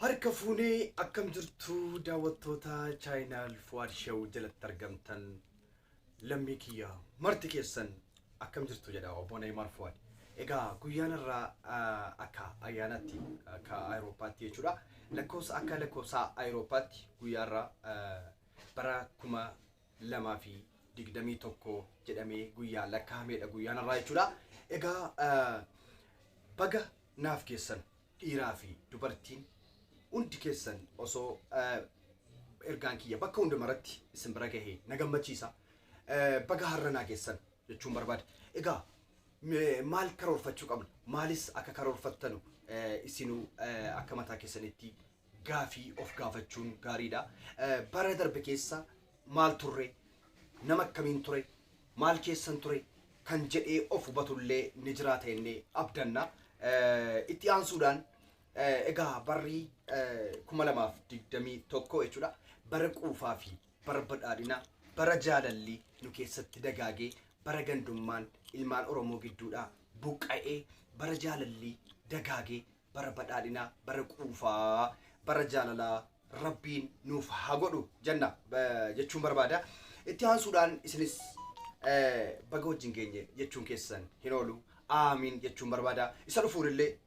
Harka fuunee akkam jirtu daawwattoota chaayinaal Fuwaad Show jalatti argamtan lammii kiyya marti keessan akkam jirtu jedha obbo Neymar Fuwaad. Egaa guyyaan irraa akka ayyaanatti akka Awurooppaatti jechuudha. Lakkoofsa Awurooppaatti guyyaarraa bara 2021 jedhamee guyyaa lakkaa'ameedha guyyaan irraa jechuudha. Egaa baga naaf keessan dhiiraa fi dubartiin hundi keessan osoo ergaan kiyya bakka hundumaratti isin bira gahee na gammachiisa. Baga harranaa keessan jechuun barbaada. Egaa maal karoorfachuu qabna? Maalis akka karoorfattanu isinuu akka mataa keessanitti gaafii of gaafachuun gaariidha. Bara darbe keessa maal turre? Nama akkamiin ture? Maal keessan ture? Kan jedhee of hubatullee ni jiraata jennee abdanna. Itti aansuudhaan egaa barri 2021 jechuudha. Bara quufaa fi bara badhaadhina, bara jaalalli nu keessatti dagaagee, bara gandummaan ilmaan Oromoo gidduudha buqqa'ee, bara jaalalli dagaagee, bara badhaadhina, bara quufaa, bara jaalalaa Rabbiin nuuf haa godhu jenna jechuun barbaada. Itti aansuudhaan isinis baga wajjin geenye jechuun keessan hin oolu. Amiin jechuun barbaada. Isa dhufuurillee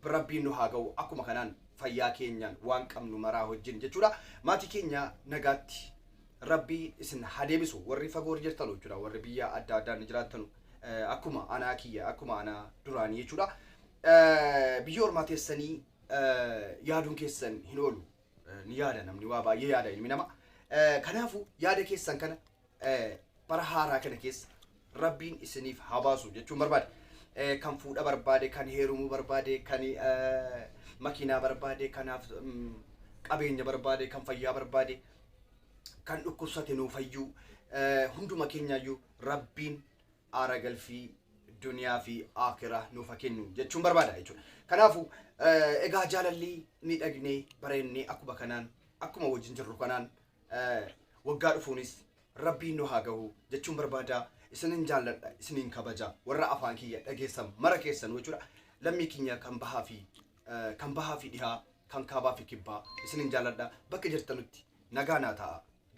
Rabbiin nu haa ga'u akkuma kanaan fayyaa keenyaan waan qabnu maraa wajjin jechuudha. Maatii keenya nagaatti Rabbii isin haa deebisu. Warri fagoo jirtan jechuudha. Warri biyya adda addaa jiraatan akkuma anaa kiyya akkuma anaa duraanii jechuudha. Biyya ormaa teessanii yaaduun keessan hin oolu. Ni yaada namni waa baay'ee yaada ilmi nama. Kanaafuu yaada keessan kana bara haaraa kana keessa Rabbiin isiniif haa baasu jechuun barbaada. Kan fuudha barbaade, kan heerumuu barbaade, kan makiinaa barbaade, kanaaf qabeenya barbaade, kan fayyaa barbaade, kan dhukkubsate nuu fayyuu hunduma keenyaayyuu Rabbiin aara galfii duniyaa fi aakiraa nuuf haa kennu jechuun barbaada jechuudha. Kanaafuu egaa jaalalli miidhagnee bareennee akkuma kanaan akkuma wajjin jirru kanaan waggaa dhufuunis Rabbiin nu haa gahu jechuun barbaada. Isinin jaalladha, isinin kabaja. Warra afaan kiyya dhageessan mara keessan jechuudha. Lammii keenya kan bahaa fi dhihaa, kan kaabaa fi kibbaa isinin jaalladha. Bakka jirtanutti nagaa naa ta'a.